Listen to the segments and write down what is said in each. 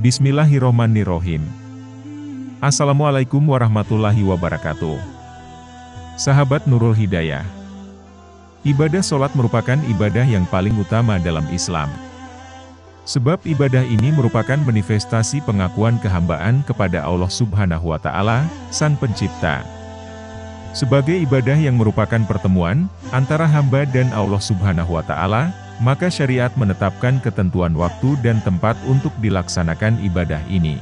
Bismillahirrohmanirrohim. Assalamualaikum warahmatullahi wabarakatuh. Sahabat Nurul Hidayah. Ibadah sholat merupakan ibadah yang paling utama dalam Islam. Sebab ibadah ini merupakan manifestasi pengakuan kehambaan kepada Allah Subhanahu wa Ta'ala, Sang Pencipta. Sebagai ibadah yang merupakan pertemuan antara hamba dan Allah Subhanahu wa Ta'ala, maka syariat menetapkan ketentuan waktu dan tempat untuk dilaksanakan ibadah ini.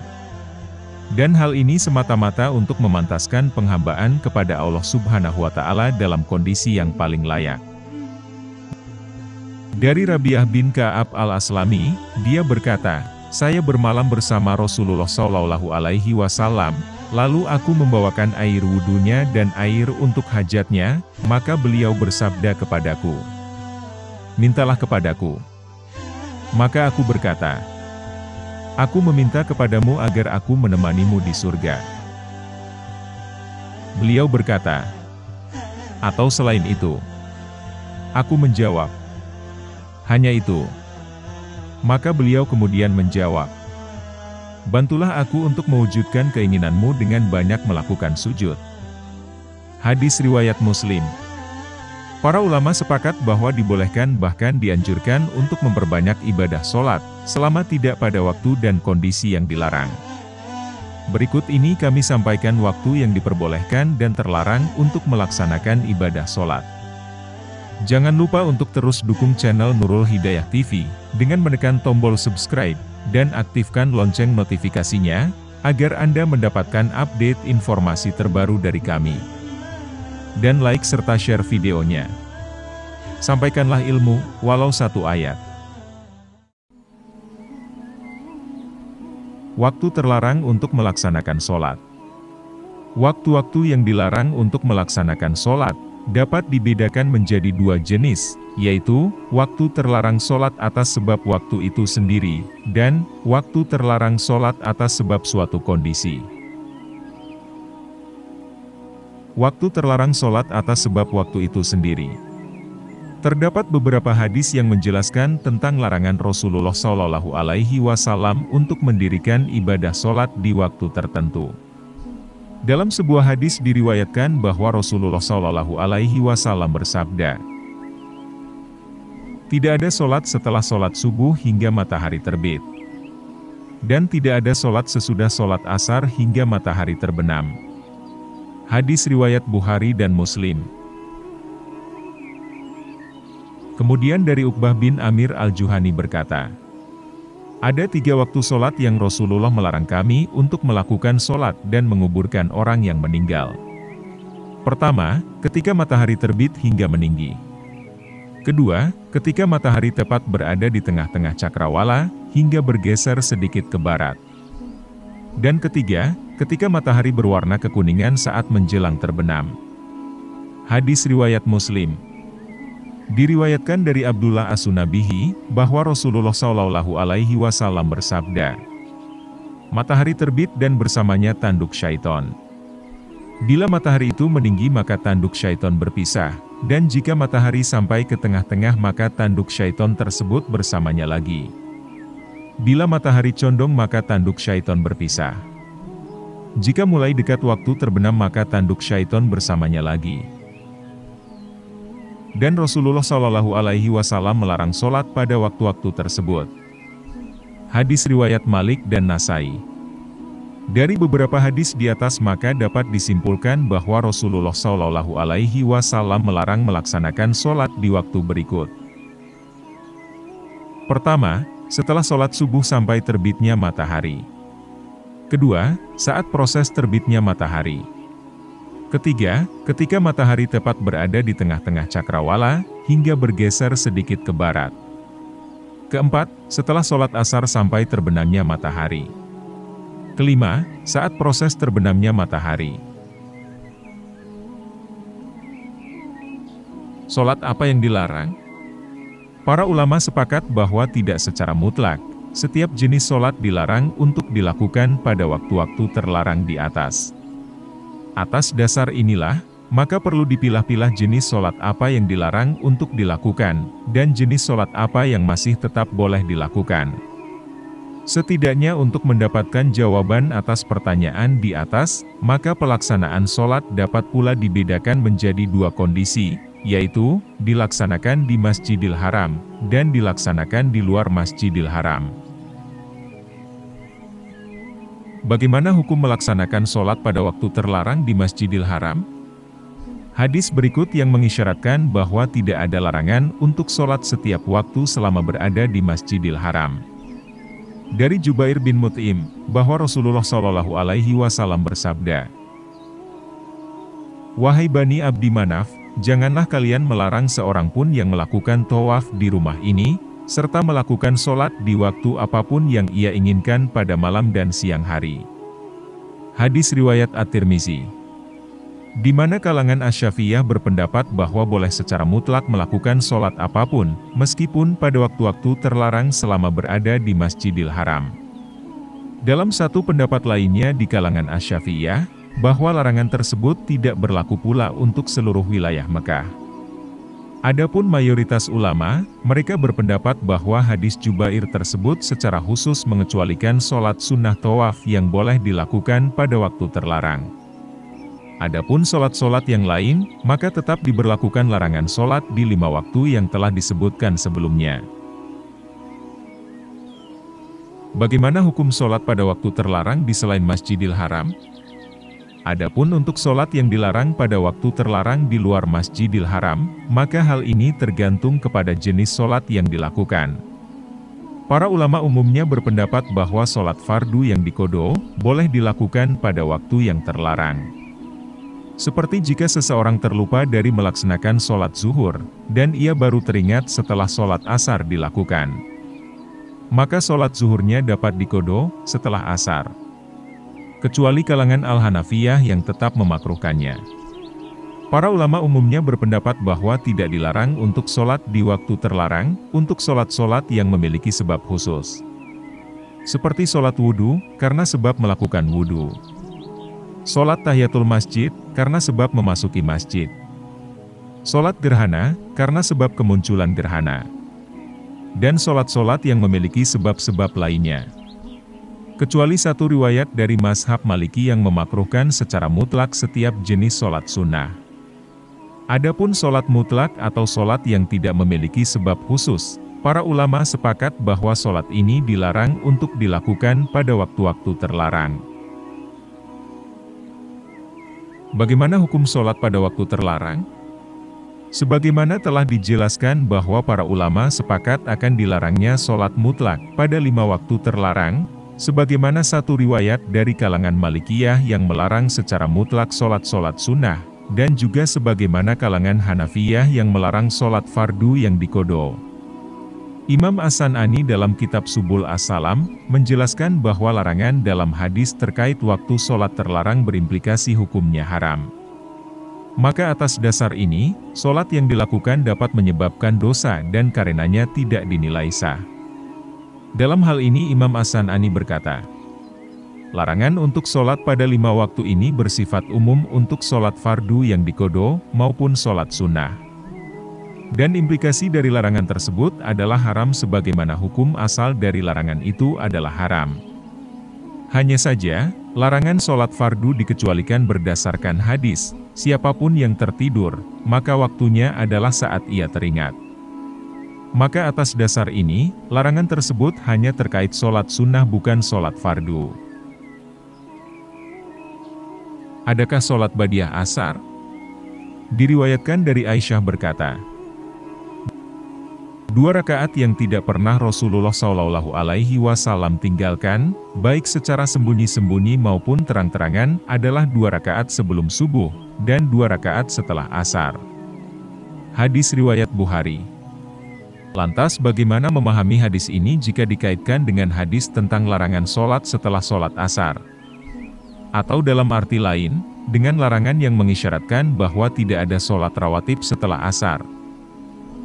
Dan hal ini semata-mata untuk memantaskan penghambaan kepada Allah Subhanahu wa Ta'ala dalam kondisi yang paling layak. Dari Rabi'ah bin Ka'ab al-Aslami, dia berkata, "Saya bermalam bersama Rasulullah Shallallahu Alaihi Wasallam, lalu aku membawakan air wudunya dan air untuk hajatnya, maka beliau bersabda kepadaku, 'Mintalah kepadaku.' Maka aku berkata, 'Aku meminta kepadamu agar aku menemanimu di surga.' Beliau berkata, 'Atau selain itu?' Aku menjawab, 'Hanya itu.' Maka beliau kemudian menjawab, 'Bantulah aku untuk mewujudkan keinginanmu dengan banyak melakukan sujud.'" Hadis riwayat Muslim. Para ulama sepakat bahwa dibolehkan bahkan dianjurkan untuk memperbanyak ibadah sholat, selama tidak pada waktu dan kondisi yang dilarang. Berikut ini kami sampaikan waktu yang diperbolehkan dan terlarang untuk melaksanakan ibadah sholat. Jangan lupa untuk terus dukung channel Nurul Hidayah TV, dengan menekan tombol subscribe, dan aktifkan lonceng notifikasinya, agar Anda mendapatkan update informasi terbaru dari kami. Dan like serta share videonya. Sampaikanlah ilmu, walau satu ayat. Waktu terlarang untuk melaksanakan sholat. Waktu-waktu yang dilarang untuk melaksanakan sholat, dapat dibedakan menjadi dua jenis, yaitu, waktu terlarang sholat atas sebab waktu itu sendiri, dan waktu terlarang sholat atas sebab suatu kondisi. Waktu terlarang sholat atas sebab waktu itu sendiri. Terdapat beberapa hadis yang menjelaskan tentang larangan Rasulullah Shallallahu Alaihi Wasallam untuk mendirikan ibadah sholat di waktu tertentu. Dalam sebuah hadis diriwayatkan bahwa Rasulullah Shallallahu Alaihi Wasallam bersabda, "Tidak ada sholat setelah sholat subuh hingga matahari terbit. Dan tidak ada sholat sesudah sholat asar hingga matahari terbenam." Hadis riwayat Bukhari dan Muslim. Kemudian dari Uqbah bin Amir al-Juhani berkata, "Ada 3 waktu sholat yang Rasulullah melarang kami untuk melakukan sholat dan menguburkan orang yang meninggal. Pertama, ketika matahari terbit hingga meninggi. Kedua, ketika matahari tepat berada di tengah-tengah cakrawala, hingga bergeser sedikit ke barat. Dan ketiga, ketika matahari berwarna kekuningan saat menjelang terbenam." Hadis riwayat Muslim. Diriwayatkan dari Abdullah As-Sunabihi, bahwa Rasulullah Shallallahu Alaihi Wasallam bersabda, "Matahari terbit dan bersamanya tanduk syaiton. Bila matahari itu meninggi maka tanduk syaiton berpisah, dan jika matahari sampai ke tengah-tengah maka tanduk syaiton tersebut bersamanya lagi. Bila matahari condong maka tanduk syaiton berpisah. Jika mulai dekat waktu terbenam maka tanduk syaiton bersamanya lagi." Dan Rasulullah Shallallahu Alaihi Wasallam melarang sholat pada waktu-waktu tersebut. Hadis riwayat Malik dan Nasai. Dari beberapa hadis di atas maka dapat disimpulkan bahwa Rasulullah Shallallahu Alaihi Wasallam melarang melaksanakan sholat di waktu berikut. Pertama, setelah sholat subuh sampai terbitnya matahari. Kedua, saat proses terbitnya matahari. Ketiga, ketika matahari tepat berada di tengah-tengah cakrawala, hingga bergeser sedikit ke barat. Keempat, setelah sholat asar sampai terbenamnya matahari. Kelima, saat proses terbenamnya matahari. Sholat apa yang dilarang? Para ulama sepakat bahwa tidak secara mutlak, setiap jenis sholat dilarang untuk dilakukan pada waktu-waktu terlarang di atas. Atas dasar inilah, maka perlu dipilah-pilah jenis sholat apa yang dilarang untuk dilakukan, dan jenis sholat apa yang masih tetap boleh dilakukan. Setidaknya untuk mendapatkan jawaban atas pertanyaan di atas, maka pelaksanaan sholat dapat pula dibedakan menjadi dua kondisi, yaitu, dilaksanakan di Masjidil Haram, dan dilaksanakan di luar Masjidil Haram. Bagaimana hukum melaksanakan sholat pada waktu terlarang di Masjidil Haram? Hadis berikut yang mengisyaratkan bahwa tidak ada larangan untuk sholat setiap waktu selama berada di Masjidil Haram. Dari Jubair bin Mut'im, bahwa Rasulullah SAW bersabda, "Wahai Bani Abdi Manaf, janganlah kalian melarang seorang pun yang melakukan tawaf di rumah ini, serta melakukan sholat di waktu apapun yang ia inginkan pada malam dan siang hari." Hadis riwayat At-Tirmizi. Di mana kalangan Asy-Syafi'iyah berpendapat bahwa boleh secara mutlak melakukan sholat apapun, meskipun pada waktu-waktu terlarang selama berada di Masjidil Haram. Dalam satu pendapat lainnya di kalangan Asy-Syafi'iyah, bahwa larangan tersebut tidak berlaku pula untuk seluruh wilayah Mekah. Adapun mayoritas ulama, mereka berpendapat bahwa hadis Jubair tersebut secara khusus mengecualikan sholat sunnah tawaf yang boleh dilakukan pada waktu terlarang. Adapun sholat-sholat yang lain, maka tetap diberlakukan larangan sholat di 5 waktu yang telah disebutkan sebelumnya. Bagaimana hukum sholat pada waktu terlarang di selain Masjidil Haram? Adapun untuk sholat yang dilarang pada waktu terlarang di luar Masjidil Haram, maka hal ini tergantung kepada jenis sholat yang dilakukan. Para ulama umumnya berpendapat bahwa sholat fardu yang diqodho boleh dilakukan pada waktu yang terlarang. Seperti jika seseorang terlupa dari melaksanakan sholat zuhur, dan ia baru teringat setelah sholat asar dilakukan. Maka sholat zuhurnya dapat diqodho setelah asar. Kecuali kalangan Al-Hanafiyah yang tetap memakruhkannya. Para ulama umumnya berpendapat bahwa tidak dilarang untuk sholat di waktu terlarang, untuk sholat-sholat yang memiliki sebab khusus. Seperti sholat wudhu, karena sebab melakukan wudhu. Sholat tahiyatul masjid, karena sebab memasuki masjid. Sholat gerhana, karena sebab kemunculan gerhana. Dan sholat-sholat yang memiliki sebab-sebab lainnya. Kecuali satu riwayat dari mazhab Maliki yang memakruhkan secara mutlak setiap jenis sholat sunnah. Adapun sholat mutlak atau sholat yang tidak memiliki sebab khusus, para ulama sepakat bahwa sholat ini dilarang untuk dilakukan pada waktu-waktu terlarang. Bagaimana hukum sholat pada waktu terlarang? Sebagaimana telah dijelaskan bahwa para ulama sepakat akan dilarangnya sholat mutlak pada 5 waktu terlarang, sebagaimana satu riwayat dari kalangan Malikiyah yang melarang secara mutlak sholat-sholat sunnah, dan juga sebagaimana kalangan Hanafiyah yang melarang sholat fardu yang diqodho. Imam As-San'ani dalam kitab Subul As-Salam, menjelaskan bahwa larangan dalam hadis terkait waktu sholat terlarang berimplikasi hukumnya haram. Maka atas dasar ini, sholat yang dilakukan dapat menyebabkan dosa dan karenanya tidak dinilai sah. Dalam hal ini Imam As-San'ani berkata, larangan untuk sholat pada 5 waktu ini bersifat umum untuk sholat fardu yang diqodho maupun sholat sunnah. Dan implikasi dari larangan tersebut adalah haram sebagaimana hukum asal dari larangan itu adalah haram. Hanya saja, larangan sholat fardu dikecualikan berdasarkan hadis, siapapun yang tertidur, maka waktunya adalah saat ia teringat. Maka atas dasar ini, larangan tersebut hanya terkait sholat sunnah bukan sholat fardu. Adakah sholat badiah asar? Diriwayatkan dari Aisyah berkata, 2 rakaat yang tidak pernah Rasulullah SAW tinggalkan, baik secara sembunyi-sembunyi maupun terang-terangan, adalah 2 rakaat sebelum subuh, dan 2 rakaat setelah asar. Hadis riwayat Bukhari. Lantas bagaimana memahami hadis ini jika dikaitkan dengan hadis tentang larangan sholat setelah sholat asar? Atau dalam arti lain, dengan larangan yang mengisyaratkan bahwa tidak ada sholat rawatib setelah asar?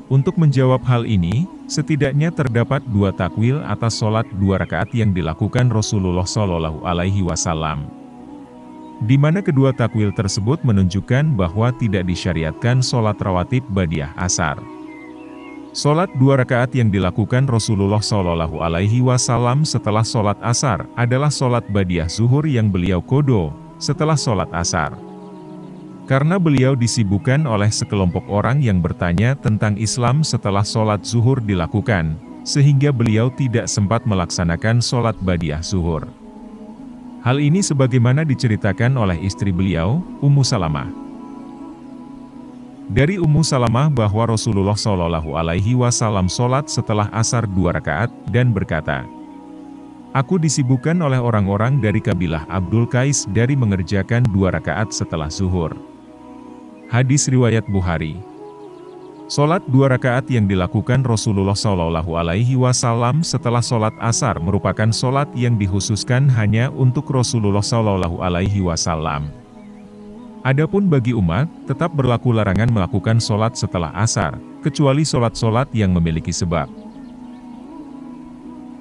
Untuk menjawab hal ini, setidaknya terdapat 2 takwil atas sholat 2 rakaat yang dilakukan Rasulullah SAW. Di mana kedua takwil tersebut menunjukkan bahwa tidak disyariatkan sholat rawatib badiah asar. Sholat 2 rakaat yang dilakukan Rasulullah Shallallahu Alaihi Wasallam setelah sholat asar adalah sholat badiah zuhur yang beliau qodho setelah sholat asar. Karena beliau disibukkan oleh sekelompok orang yang bertanya tentang Islam setelah sholat zuhur dilakukan, sehingga beliau tidak sempat melaksanakan sholat badiah zuhur. Hal ini sebagaimana diceritakan oleh istri beliau, Ummu Salamah. Dari Ummu Salamah bahwa Rasulullah Shallallahu Alaihi Wasallam sholat setelah asar 2 rakaat dan berkata, "Aku disibukkan oleh orang-orang dari kabilah Abdul Qais dari mengerjakan 2 rakaat setelah zuhur." Hadis riwayat Bukhari. Sholat 2 rakaat yang dilakukan Rasulullah Shallallahu Alaihi Wasallam setelah sholat asar merupakan sholat yang dikhususkan hanya untuk Rasulullah Shallallahu Alaihi Wasallam. Adapun bagi umat, tetap berlaku larangan melakukan sholat setelah asar, kecuali sholat-sholat yang memiliki sebab.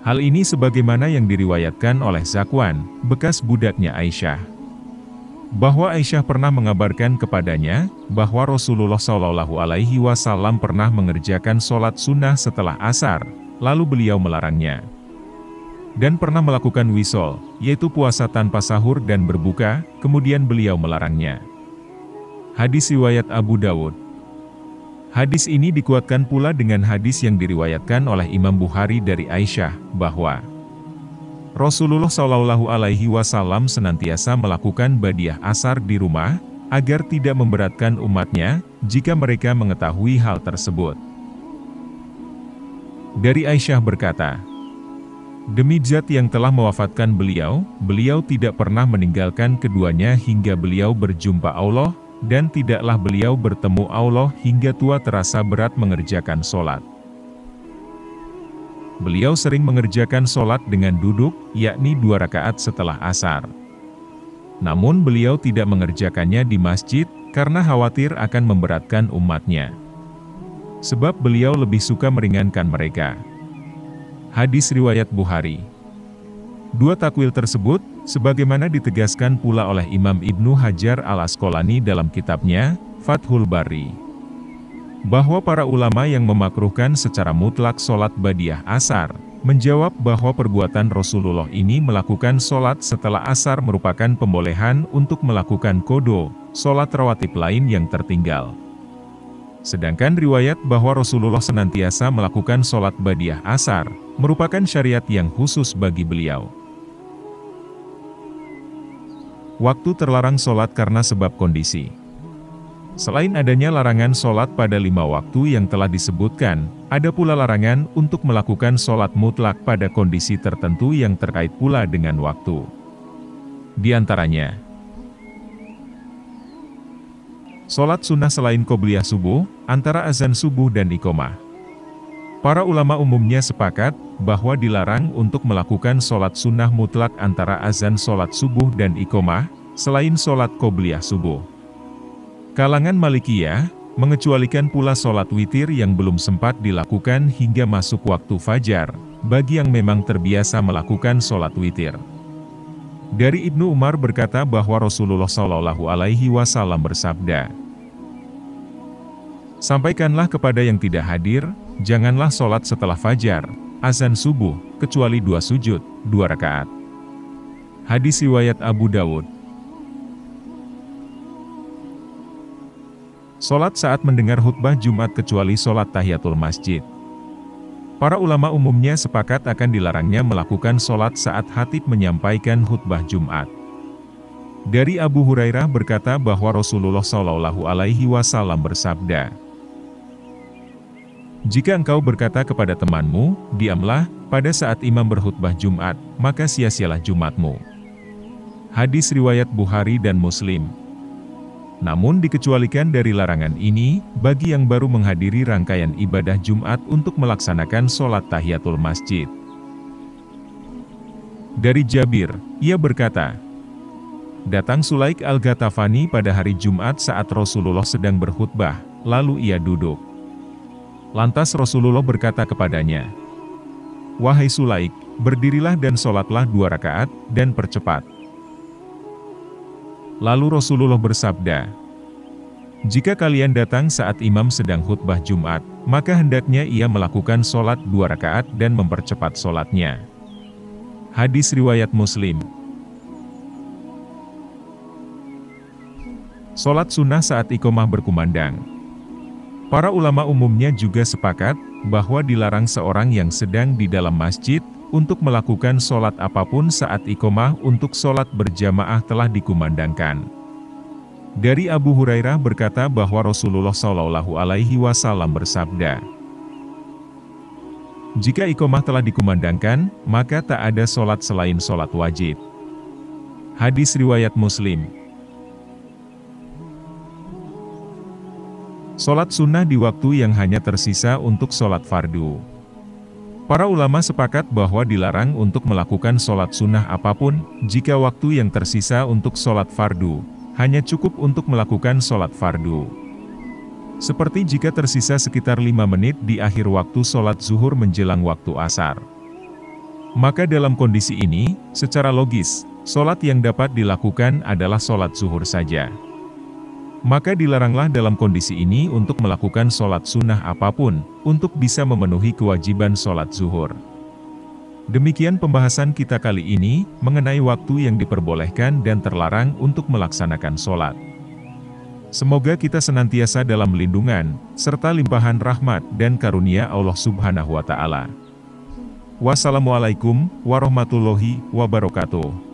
Hal ini sebagaimana yang diriwayatkan oleh Zakwan, bekas budaknya Aisyah. Bahwa Aisyah pernah mengabarkan kepadanya, bahwa Rasulullah Shallallahu Alaihi Wasallam pernah mengerjakan sholat sunnah setelah asar, lalu beliau melarangnya. Dan pernah melakukan wisol, yaitu puasa tanpa sahur dan berbuka, kemudian beliau melarangnya. Hadis riwayat Abu Dawud. Hadis ini dikuatkan pula dengan hadis yang diriwayatkan oleh Imam Bukhari dari Aisyah, bahwa Rasulullah Shallallahu Alaihi Wasallam senantiasa melakukan badiah asar di rumah, agar tidak memberatkan umatnya, jika mereka mengetahui hal tersebut. Dari Aisyah berkata, "Demi zat yang telah mewafatkan beliau, beliau tidak pernah meninggalkan keduanya hingga beliau berjumpa Allah, dan tidaklah beliau bertemu Allah hingga tua terasa berat mengerjakan sholat. Beliau sering mengerjakan sholat dengan duduk, yakni 2 rakaat setelah asar. Namun beliau tidak mengerjakannya di masjid, karena khawatir akan memberatkan umatnya. Sebab beliau lebih suka meringankan mereka." Hadis riwayat Bukhari. 2 takwil tersebut, sebagaimana ditegaskan pula oleh Imam Ibnu Hajar al-Asqalani dalam kitabnya, Fathul Bari, bahwa para ulama yang memakruhkan secara mutlak sholat badiah asar, menjawab bahwa perbuatan Rasulullah ini melakukan sholat setelah asar merupakan pembolehan untuk melakukan qodho, sholat rawatib lain yang tertinggal. Sedangkan riwayat bahwa Rasulullah senantiasa melakukan sholat badiah asar, merupakan syariat yang khusus bagi beliau. Waktu terlarang sholat karena sebab kondisi. Selain adanya larangan sholat pada 5 waktu yang telah disebutkan, ada pula larangan untuk melakukan sholat mutlak pada kondisi tertentu yang terkait pula dengan waktu. Di antaranya, sholat sunnah selain qobliyah subuh, antara azan subuh dan iqomah. Para ulama umumnya sepakat, bahwa dilarang untuk melakukan sholat sunnah mutlak antara azan sholat subuh dan iqomah, selain sholat qobliyah subuh. Kalangan Malikiyah, mengecualikan pula sholat witir yang belum sempat dilakukan hingga masuk waktu fajar, bagi yang memang terbiasa melakukan sholat witir. Dari Ibnu Umar berkata bahwa Rasulullah Shallallahu Alaihi Wasallam bersabda, "Sampaikanlah kepada yang tidak hadir, janganlah sholat setelah fajar, azan subuh, kecuali 2 sujud, 2 rakaat." Hadis riwayat Abu Dawud. Sholat saat mendengar khutbah Jumat kecuali sholat tahiyatul masjid. Para ulama umumnya sepakat akan dilarangnya melakukan sholat saat khatib menyampaikan khutbah Jumat. Dari Abu Hurairah berkata bahwa Rasulullah Shallallahu Alaihi Wasallam bersabda, "Jika engkau berkata kepada temanmu, diamlah, pada saat imam berkhutbah Jumat, maka sia-sialah Jumatmu." Hadis riwayat Bukhari dan Muslim. Namun dikecualikan dari larangan ini, bagi yang baru menghadiri rangkaian ibadah Jumat untuk melaksanakan sholat tahiyatul masjid. Dari Jabir, ia berkata, "Datang Sulaik al-Ghatafani pada hari Jumat saat Rasulullah sedang berkhutbah, lalu ia duduk. Lantas Rasulullah berkata kepadanya, 'Wahai Sulaik, berdirilah dan sholatlah 2 rakaat, dan percepat.' Lalu Rasulullah bersabda, Jika kalian datang saat imam sedang khutbah Jumat, maka hendaknya ia melakukan sholat 2 rakaat dan mempercepat sholatnya. Hadis riwayat Muslim. Sholat sunnah saat iqomah berkumandang. Para ulama umumnya juga sepakat bahwa dilarang seorang yang sedang di dalam masjid untuk melakukan sholat apapun saat iqomah untuk sholat berjamaah telah dikumandangkan. Dari Abu Hurairah berkata bahwa Rasulullah Shallallahu Alaihi Wasallam bersabda, "Jika iqomah telah dikumandangkan, maka tak ada sholat selain sholat wajib." Hadis riwayat Muslim. Sholat sunnah di waktu yang hanya tersisa untuk sholat fardu. Para ulama sepakat bahwa dilarang untuk melakukan sholat sunnah apapun, jika waktu yang tersisa untuk sholat fardu hanya cukup untuk melakukan sholat fardu. Seperti jika tersisa sekitar 5 menit di akhir waktu sholat zuhur menjelang waktu asar. Maka dalam kondisi ini, secara logis, sholat yang dapat dilakukan adalah sholat zuhur saja. Maka dilaranglah dalam kondisi ini untuk melakukan sholat sunnah apapun, untuk bisa memenuhi kewajiban sholat zuhur. Demikian pembahasan kita kali ini, mengenai waktu yang diperbolehkan dan terlarang untuk melaksanakan sholat. Semoga kita senantiasa dalam lindungan, serta limpahan rahmat dan karunia Allah Subhanahu wa Ta'ala. Wassalamualaikum warahmatullahi wabarakatuh.